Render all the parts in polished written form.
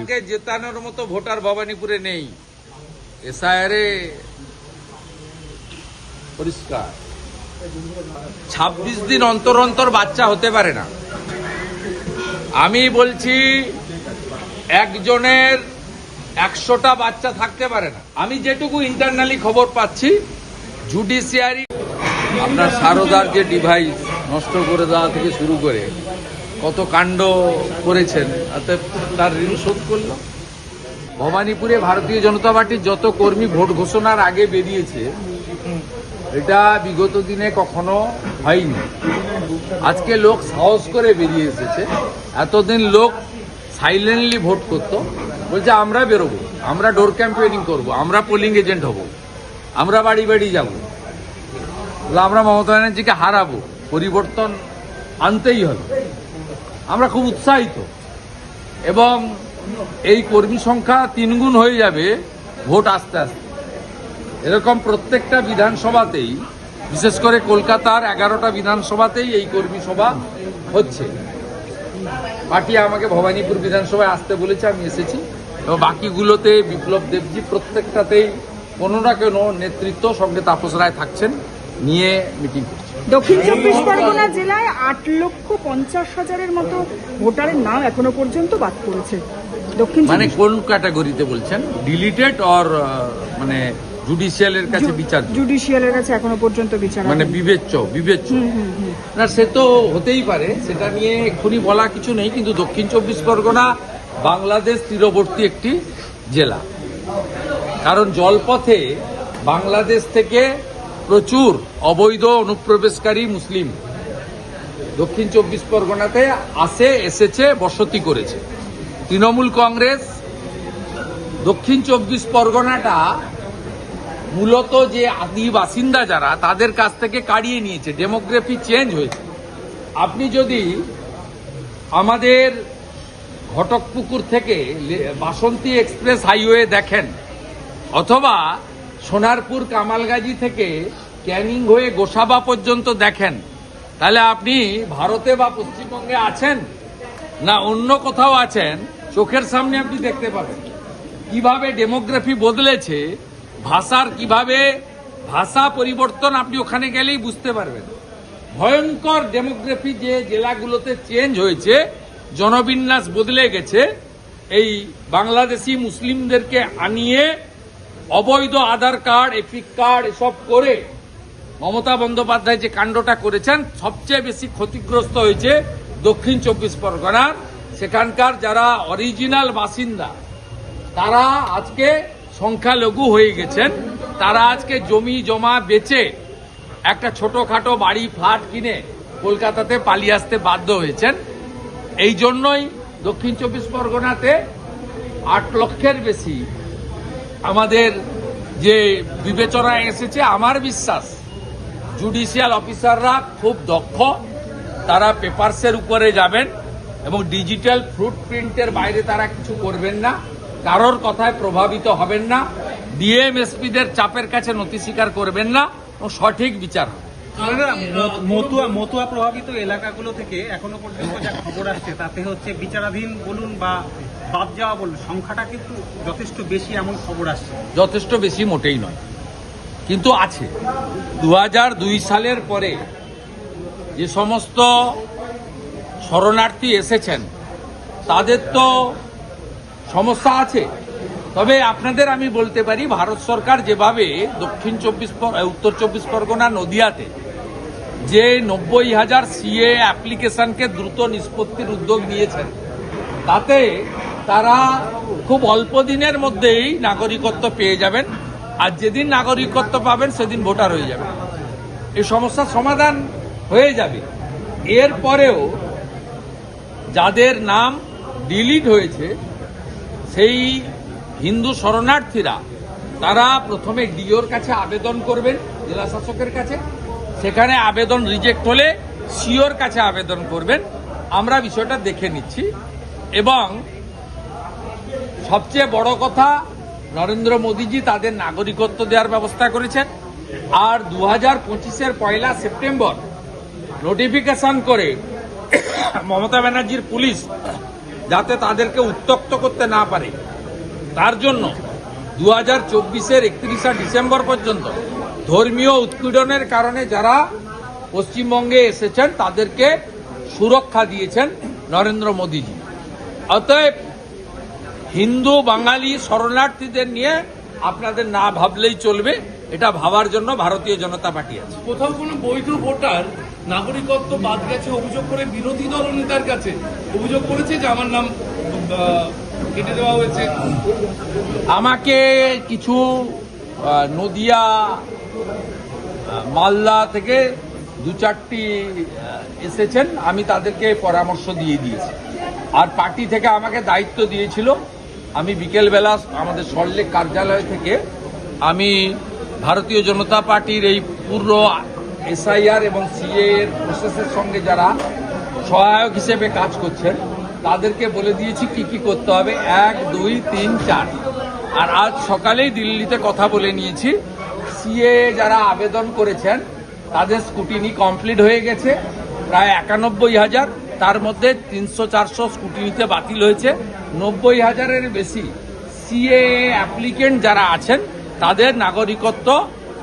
তাকে জেতানোর মতো ভোটার ভবানীপুরে নেই। এসআইআরে পরিষ্কার 26 দিন অন্তর অন্তর বাচ্চা হতে পারে না। আমি বলছি একজনের 100টা বাচ্চা থাকতে পারে না। আমি যেটুকু ইন্টারনালি খবর পাচ্ছি, জুডিশিয়ারি আপনার সারদার যে ডিভাইস নষ্ট করে দেওয়া থেকে শুরু করে কত কাণ্ড করেছেন, তার ঋণ শোধ করল। ভবানীপুরে ভারতীয় জনতা পার্টির যত কর্মী ভোট ঘোষণার আগে বেরিয়েছে, এটা বিগত দিনে কখনো হয়নি। আজকে লোক সাহস করে বেরিয়ে এসেছে। এতদিন লোক সাইলেন্টলি ভোট করতো, বলছে আমরা বেরোবো, আমরা ডোর ক্যাম্পেনিং করব, আমরা পোলিং এজেন্ট হব, আমরা বাড়ি বাড়ি যাব, আমরা মমতা ব্যানার্জিকে হারাবো, পরিবর্তন আনতেই হবে। আমরা খুব উৎসাহিত এবং এই কর্মী সংখ্যা 3 গুণ হয়ে যাবে ভোট আস্তে আস্তে। এরকম প্রত্যেকটা বিধানসভাতেই, বিশেষ করে কলকাতার 11টা বিধানসভাতেই এই কর্মী সভা হচ্ছে। পার্টি আমাকে ভবানীপুর বিধানসভায় আসতে বলেছে, আমি এসেছি। এবং বাকিগুলোতে বিপ্লব দেবজি প্রত্যেকটাতেই কোনো না কোনো নেতৃত্ব, সঙ্গে তাপস রায় থাকছেন, নিয়ে মিটিং করছে। দক্ষিণ 24 পরগনা জেলায় 8,50,000-এর মতো ভোটারের নাম এখনো পর্যন্ত বাদ পড়েছে। দক্ষিণ মানে কোন ক্যাটাগরিতে বলছেন? ডিলিটেড অর মানে জুডিশিয়ালের কাছে বিচার? জুডিশিয়ালের কাছে এখনো পর্যন্ত বিচার, মানে বিবেচ্য না, সে তো হতেই পারে, সেটা নিয়ে এক্ষুনি বলা কিছু নেই। কিন্তু দক্ষিণ 24 পরগনা বাংলাদেশ তীরবর্তী একটি জেলা, কারণ জলপথে বাংলাদেশ থেকে প্রচুর অবৈধ অনুপ্রবেশকারী মুসলিম দক্ষিণ 24 পরগনাতে এসেছে, বসতি করেছে। তৃণমূল কংগ্রেস দক্ষিণ 24 পরগনাটা মূলত যে আদি বাসিন্দা যারা, তাদের কাছ থেকে কাড়িয়ে নিয়েছে। ডেমোগ্রাফি চেঞ্জ হয়েছে। আপনি যদি আমাদের ঘটকপুকুর থেকে বাসন্তী এক্সপ্রেস হাইওয়ে দেখেন, অথবা সোনারপুর কামালগাজী থেকে ক্যানিং হয়ে গোসাবা পর্যন্ত দেখেন, তাহলে আপনি ভারতে বা পশ্চিমবঙ্গে আছেন না অন্য কোথাও আছেন, চোখের সামনে আপনি দেখতে পাবেন কিভাবে ডেমোগ্রাফি বদলেছে। ভাষার কিভাবে ভাষা পরিবর্তন আপনি ওখানে গেলেই বুঝতে পারবেন। ভয়ঙ্কর ডেমোগ্রাফি যে জেলাগুলোতে চেঞ্জ হয়েছে, জনবিন্যাস বদলে গেছে। এই বাংলাদেশি মুসলিমদেরকে আনিয়ে অবৈধ আধার কার্ড, এপিক কার্ড এসব করে মমতা বন্দ্যোপাধ্যায় যে কাণ্ডটা করেছেন, সবচেয়ে বেশি ক্ষতিগ্রস্ত হয়েছে দক্ষিণ 24 পরগনার। সেখানকার যারা অরিজিনাল বাসিন্দা, তারা আজকে সংখ্যালঘু হয়ে গেছেন। তারা আজকে জমি জমা বেচে একটা ছোটখাটো বাড়ি, ফ্ল্যাট কিনে কলকাতাতে পালিয়ে আসতে বাধ্য হয়েছেন। এই জন্যই দক্ষিণ 24 পরগনাতে 8 লক্ষের বেশি আমাদের যে বিবেচনায় এসেছে। আমার বিশ্বাস জুডিশিয়াল অফিসাররা খুব দক্ষ, তারা পেপারসের উপরে যাবেন এবং ডিজিটাল ফুটপ্রিন্টের বাইরে তারা কিছু করবেন না, কারোর কথায় প্রভাবিত হবেন না, ডিএম এসপিদের চাপের কাছে নথি স্বীকার করবেন না এবং সঠিক বিচার হবে। মতুয়া প্রভাবিত এলাকাগুলো থেকে এখনো পর্যন্ত যা খবর আসছে, তাতে হচ্ছে বিচারাধীন বলুন বা বাদ যাওয়া বলুন, সংখ্যাটা কিন্তু যথেষ্ট বেশি, এমন খবর আসছে। যথেষ্ট বেশি মোটেই নয়, কিন্তু আছে। 2002 সালের পরে যে সমস্ত শরণার্থী এসেছেন, তাদের তো সমস্যা আছে। তবে আপনাদের আমি বলতে পারি, ভারত সরকার যেভাবে উত্তর 24 পরগনা নদিয়াতে যে 90,000 সিএ অ্যাপ্লিকেশনকে দ্রুত নিষ্পত্তির উদ্যোগ নিয়েছেন, তাতে তারা খুব অল্প দিনের মধ্যেই নাগরিকত্ব পেয়ে যাবেন। আর যেদিন নাগরিকত্ব পাবেন সেদিন ভোটার হয়ে যাবেন। এই সমস্যার সমাধান হয়ে যাবে। এরপরেও যাদের নাম ডিলিট হয়েছে, সেই হিন্দু শরণার্থীরা, তারা প্রথমে ডিওর কাছে আবেদন করবেন, জেলা শাসকের কাছে। সেখানে আবেদন রিজেক্ট হলে সিওর কাছে আবেদন করবেন। আমরা বিষয়টা দেখে নিচ্ছি। এবং সবচেয়ে বড় কথা, নরেন্দ্র মোদীজি তাদের নাগরিকত্ব দেওয়ার ব্যবস্থা করেছেন। আর 2025-এর 1 সেপ্টেম্বর নোটিফিকেশন করে মমতা ব্যানার্জির পুলিশ যাতে তাদেরকে উত্ত্যক্ত করতে না পারে। তার জন্য 2024-এর 31শে ডিসেম্বর পর্যন্ত ধর্মীয় উৎপীড়নের কারণে যারা পশ্চিমবঙ্গে এসেছেন তাদেরকে সুরক্ষা দিয়েছেন নরেন্দ্র মোদীজি। অতএব হিন্দু বাঙালি শরণার্থীদের নিয়ে আপনাদের না ভাবলেই চলবে, এটা ভাবার জন্য ভারতীয় জনতা পার্টি আছে। কোথাও কোনো বৈধ ভোটার নাগরিকত্ব বাদ গেছে অভিযোগ করে বিরোধী দলনেতার কাছে অভিযোগ করেছে যে আমার নাম কেটে দেওয়া হয়েছে। আমাকে কিছু নদিয়া, মালদা থেকে 2-4টি এসেছেন, আমি তাদেরকে পরামর্শ দিয়ে দিয়েছি। আর পার্টি থেকে আমাকে দায়িত্ব দিয়েছিল, আমি বিকেলবেলা আমাদের সল্টলেক কার্যালয় থেকে আমি ভারতীয় জনতা পার্টির এই পুরো এসআইআর এবং সিএ এর প্রসেসের সঙ্গে যারা সহায়ক হিসেবে কাজ করছেন তাদেরকে বলে দিয়েছি কি কি করতে হবে, 1, 2, 3, 4। আর আজ সকালেই দিল্লিতে কথা বলে নিয়েছি, সিএ যারা আবেদন করেছেন তাদের স্কুটিনি কমপ্লিট হয়ে গেছে প্রায় 91,000, তার মধ্যে 300-400 স্কুটিনিতে বাতিল হয়েছে। 90,000-এর বেশি সিএ অ্যাপ্লিকেন্ট যারা আছেন তাদের নাগরিকত্ব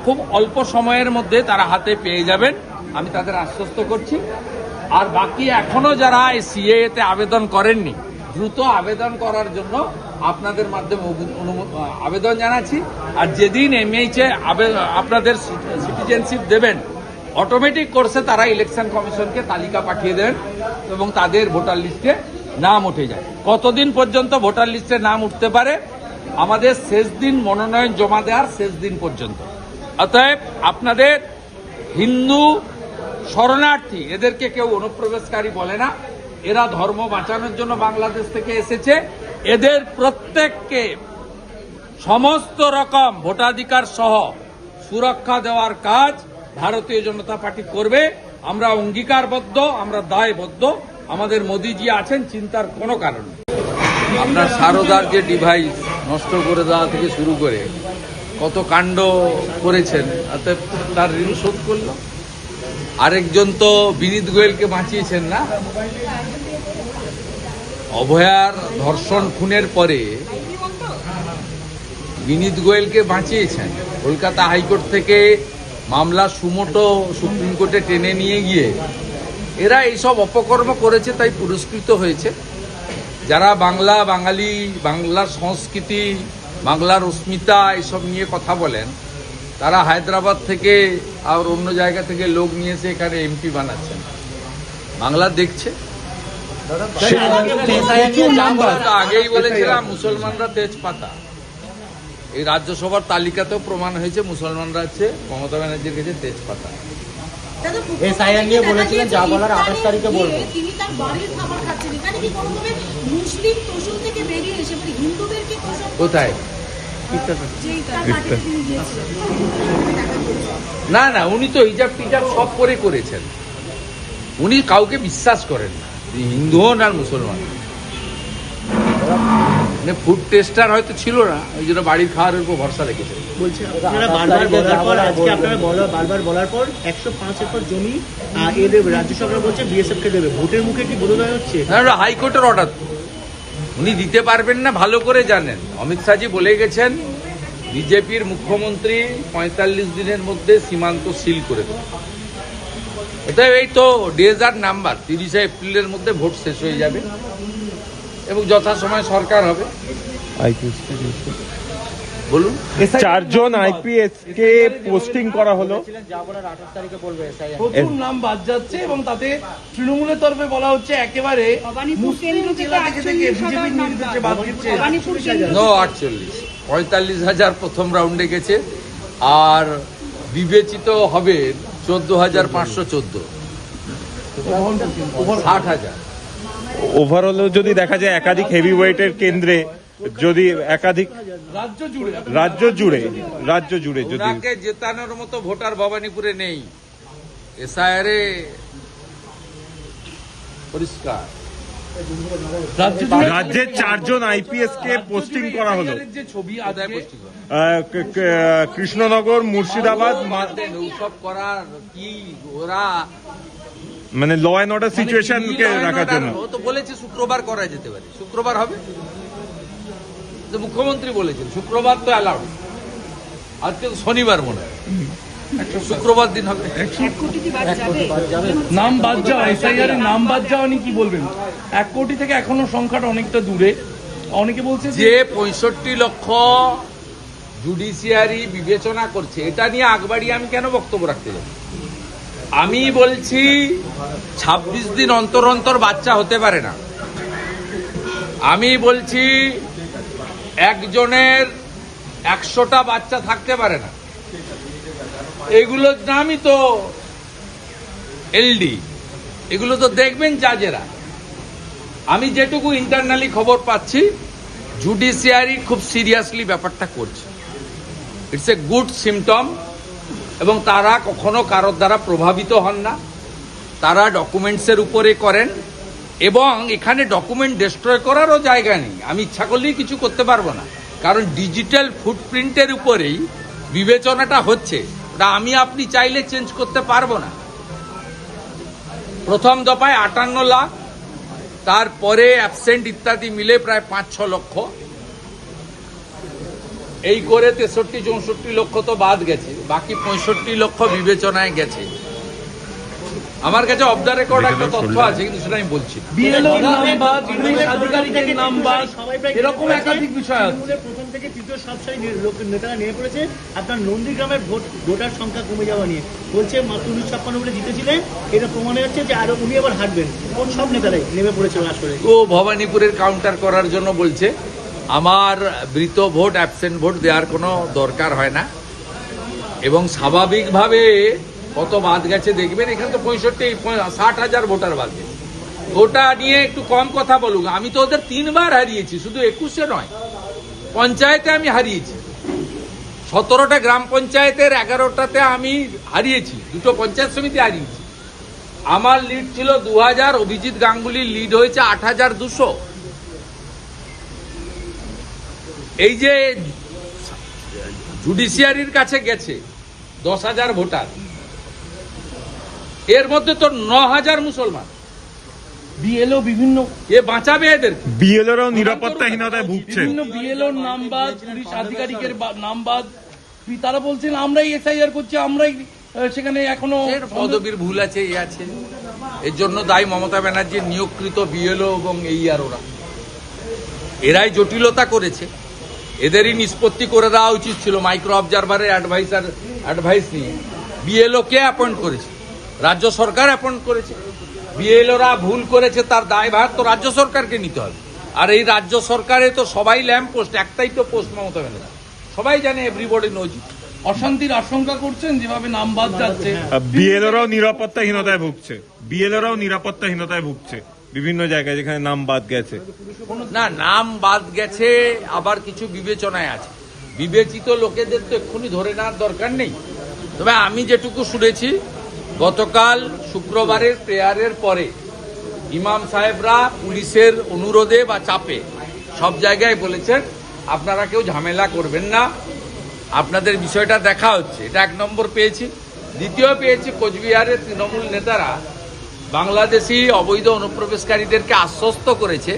খুব অল্প সময়ের মধ্যে তারা হাতে পেয়ে যাবেন, আমি তাদের আশ্বস্ত করছি। আর বাকি এখনো যারা এই সিএতে আবেদন করেননি, দ্রুত আবেদন করার জন্য আপনাদের মাধ্যমে আবেদন জানাচ্ছি। আর যেদিন এমএইচে আপনাদের সিটিজেনশিপ দেবেন, অটোমেটিক কোর্সে তারা ইলেকশন কমিশনকে তালিকা পাঠিয়ে দেন এবং তাদের ভোটার লিস্টে নাম উঠে যায়। কতদিন পর্যন্ত ভোটার লিস্টে নাম উঠতে পারে? আমাদের শেষ দিন মনোনয়ন জমা দেওয়ার শেষ দিন পর্যন্ত। অতএব আপনাদের হিন্দু শরণার্থী এদেরকে কেউ অনুপ্রবেশকারী বলে না, এরা ধর্ম বাঁচানোর জন্য বাংলাদেশ থেকে এসেছে। এদের প্রত্যেককে সমস্ত রকম ভোটাধিকার সহ সুরক্ষা দেওয়ার কাজ ভারতীয় জনতা পার্টি করবে। আমরা অঙ্গীকারবদ্ধ, আমরা দায়বদ্ধ, আমাদের মোদিজি আছেন, চিন্তার কোনো কারণ নেই। আপনার সারদার যে ডিভাইস নষ্ট করে দেওয়া থেকে শুরু করে কত কাণ্ড করেছেন, অর্থাৎ তার ঋণ শোধ করল। আরেকজন তো বিনীত গোয়েলকে বাঁচিয়েছেন না, অভয়ার ধর্ষণ খুনের পরে বিনীত গোয়েলকে বাঁচিয়েছেন। কলকাতা হাইকোর্ট থেকে মামলা সুমোটো সুপ্রিম কোর্টে টেনে নিয়ে গিয়ে এরা এইসব অপকর্ম করেছে, তাই পুরস্কৃত হয়েছে। যারা বাঙালি, বাংলার সংস্কৃতি, বাংলার অস্মিতা এসব নিয়ে কথা বলেন, তারা হায়দ্রাবাদ থেকে আর অন্য জায়গা থেকে লোক নিয়ে এসে এখানে এমপি বানাচ্ছেন। বাংলা দেখছে। আগেই বলেছিলাম মুসলমানরা তেজপাতা। এই রাজ্যসভার তালিকাতেও প্রমাণ হয়েছে মুসলমানরা হচ্ছে মমতা ব্যানার্জির কাছে তেজপাতা। এসআইআর নিয়ে বলেছিলেন যা বলার 28 তারিখে বলবো। তিনি তার বাড়ির খাবার খাচ্ছেন, এখানে কি কোনোভাবে মুসলিম তোষণ থেকে বেরিয়ে এসে মানে হিন্দুদেরকে তোষণ কোথায়? যেই তার পার্টিতে তিনি গিয়েছিলেন? না না, উনি তো হিজাব টিজাব সব করে করেছেন। উনি কাউকে বিশ্বাস করেন না, হিন্দু হন আর মুসলমান। মানে ফুড টেস্টার হয়তো ছিল না, ওই জন্য বাড়ির খাওয়ার উপর ভরসা রেখেছে। আপনারা বারবার বলার পর 105 একর জমি এদের রাজ্য সরকার বলছে বিএসএফ কে দেবে, ভোটের মুখে কি বোধোদয় হচ্ছে? হাইকোর্টের অর্ডার, উনি দিতে পারবেন না, ভালো করে জানেন। অমিত শাহজি বলে গেছেন বিজেপির মুখ্যমন্ত্রী 45 দিনের মধ্যে সীমান্ত সিল করে দেবে। এটা এই তো ডেজার্ট নাম্বার, 30 এপ্রিলের মধ্যে ভোট শেষ হয়ে যাবে এবং যথাসময় সরকার হবে। বলুন। 4 জন আইপিএস কে পোস্টিং করা হলো, যা বলার 28 তারিখে বলবো এসআইআর। প্রচুর নাম বাদ যাচ্ছে এবং তাতে তৃণমূলের তরফে বলা হচ্ছে একেবারে মুসলিম জেলা থেকে বিজেপির নির্দেশে বাদ দিচ্ছে। নো 48, 45,000 প্রথম রাউন্ডে গেছে আর বিবেচিত হবে 14,514, 60,000। ওভারঅল যদি দেখা যায় একাধিক হেভি ওয়েটের কেন্দ্রে, যদি একাধিক রাজ্য জুড়ে যদি ওনাকে জেতানোর মতো ভোটার ভবানীপুরে নেই। এসআইআরে পরিষ্কার। রাজ্যের 4 জন আইপিএস কে পোস্টিং করা হলো, যে ছবি আদায় পোস্টিং কৃষ্ণনগর, মুর্শিদাবাদ। ওসব করার কি, ওরা মানে ল অ্যান্ড অর্ডার সিচুয়েশনকে রাখার জন্য। ও তো বলেছে শুক্রবার করা যেতে পারে, শুক্রবার হবে তো মুখ্যমন্ত্রী বলেছেন শুক্রবার তো অ্যালাউড। আজকে তো শনিবার মনে হয়, শুক্রবার দিন হবে। 1 কোটি কি বাদ যাবে? নাম বাদ যাওয়া, এসআইআর নাম বাদ যাওয়া নিয়ে কি বলবেন? 1 কোটি থেকে এখনো সংখ্যাটা অনেকটা দূরে। অনেকে বলছে যে 65 লক্ষ জুডিশিয়ারি বিবেচনা করছে, এটা নিয়ে আগবাড়িয়ে আমি কেন বক্তব্য রাখতে যাব? আমি বলছি 26 দিন অন্তর অন্তর বাচ্চা হতে পারে না। আমি বলছি একজনের 100টা বাচ্চা থাকতে পারে না। এগুলোর নামই তো এলডি, এগুলো তো দেখবেন জাজেরা। আমি যেটুকু ইন্টারনালি খবর পাচ্ছি, জুডিশিয়ারি খুব সিরিয়াসলি ব্যাপারটা করছে। It's a good symptom. এবং তারা কখনো কারোর দ্বারা প্রভাবিত হন না, তারা ডকুমেন্টসের উপরে করেন। এবং এখানে ডকুমেন্ট ডিস্ট্রয় করারও জায়গা নেই। আমি ইচ্ছা করলেই কিছু করতে পারবো না, কারণ ডিজিটাল ফুটপ্রিন্টের উপরেই বিবেচনাটা হচ্ছে। ওটা আমি আপনি চাইলে চেঞ্জ করতে পারবো না। প্রথম দফায় 58 লাখ, তারপরে অ্যাবসেন্ট ইত্যাদি মিলে প্রায় 5-6 লক্ষ, এই করে 63-64 লক্ষ তো বাদ গেছে, বাকি 65 লক্ষ বিবেচনায় গেছে। আমার কাছে অফ দ্য রেকর্ড একটা তথ্য আছে, কিন্তু সেটা আমি বলছি না। বিএলও নাম বাদ, পুলিশ আধিকারিকের নাম বাদ, এরকম একাধিক বিষয় আছে। তৃণমূলের প্রথম থেকে তৃতীয় সব সারি নেতারা নিয়ে পড়েছে আপনার নন্দীগ্রামের ভোটার সংখ্যা কমে যাওয়া নিয়ে। বলছে মাত্র 1956 বলে জিতেছিলেন, এটা প্রমাণ হচ্ছে যে আরো উনি আবার হাঁটবেন। কোন সব নেতারাই নেমে পড়েছে বাস করে। ও ভবানীপুরের কাউন্টার করার জন্য বলছে। আমার মৃত ভোট, অ্যাবসেন্ট ভোট দেওয়ার কোনো দরকার হয় না। এবং স্বাভাবিকভাবে কত বাদ গেছে দেখবেন। এখানে তো 65-60 ভোটার বাদ গেছে। ওটা নিয়ে একটু কম কথা বলুক। আমি তো ওদের 3 বার হারিয়েছি, শুধু 21-এ নয়, পঞ্চায়েতে আমি হারিয়েছি। 17টা গ্রাম পঞ্চায়েতের 11টাতে আমি হারিয়েছি, 2টো পঞ্চায়েত সমিতি হারিয়েছি। আমার লিড ছিল 2000, অভিজিৎ গাঙ্গুলির লিড হয়েছে 8200। এই যে জুডিশিয়ারির কাছে গেছে 10,000 ভোটার, এর মধ্যে তো 9,000 মুসলমান। বিএলও বিভিন্ন এ বাঁচাবে এদের? বিএলওরাও নিরাপত্তাহীনতায় ভুগছে। বিভিন্ন বিএলওর নাম বাদ, পুলিশ আধিকারিকের নাম বাদ। তারা বলছেন আমরাই এসআইআর করছি, আমরাই সেখানে এখনো এর পদবীর ভুল আছে, এ আছে। এর জন্য দায়ী মমতা ব্যানার্জির নিয়োগকৃত বিএলও এবং ওরা। এরাই জটিলতা করেছে। এদেরই নিষ্পত্তি করে দেওয়া উচিত ছিল। মাইক্রো অবজারভারের অ্যাডভাইস নিয়ে বিএলও কে অ্যাপয়েন্ট করেছে? রাজ্য সরকার অ্যাপয়েন্ট করেছে। বিএলওরা ভুল করেছে, তার দায়ভার তো রাজ্য সরকারকে নিতে হবে। আর এই রাজ্য সরকারে তো সবাই ল্যাম্প পোস্ট, একটাই তো পোস্ট মমতা ব্যানার্জি। সবাই জানে, এভরিবডি নোজ। অশান্তির আশঙ্কা করছেন যেভাবে নাম বাদ যাচ্ছে। বিএলওরাও নিরাপত্তাহীনতায় ভুগছে। বিএলওরাও নিরাপত্তাহীনতায় ভুগছে বিভিন্ন জায়গায় যেখানে নাম বাদ গেছে। না, নাম বাদ গেছে, আবার কিছু বিবেচনায় আছে। বিবেচিত লোকেদের তো এক্ষুনি ধরে নেওয়ার দরকার নেই। তবে আমি যেটুকু শুনেছি, গতকাল শুক্রবারের প্রেয়ারের পরে ইমাম সাহেবরা পুলিশের অনুরোধে বা চাপে সব জায়গায় বলেছেন আপনারা কেউ ঝামেলা করবেন না, আপনাদের বিষয়টা দেখা হচ্ছে। এটা 1 নম্বর পেয়েছি। দ্বিতীয় পেয়েছি, কোচবিহারের তৃণমূল নেতারা বাংলাদেশি অবৈধ অনুপ্রবেশকারীদেরকে আশ্বস্ত করেছে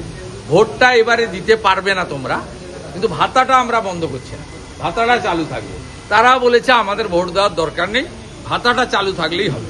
ভোটটা এবারে দিতে পারবে না তোমরা, কিন্তু ভাতাটা আমরা বন্ধ করছি না, ভাতাটা চালু থাকবে। তারা বলেছে আমাদের ভোট দেওয়ার দরকার নেই, ভাতাটা চালু থাকলেই হবে।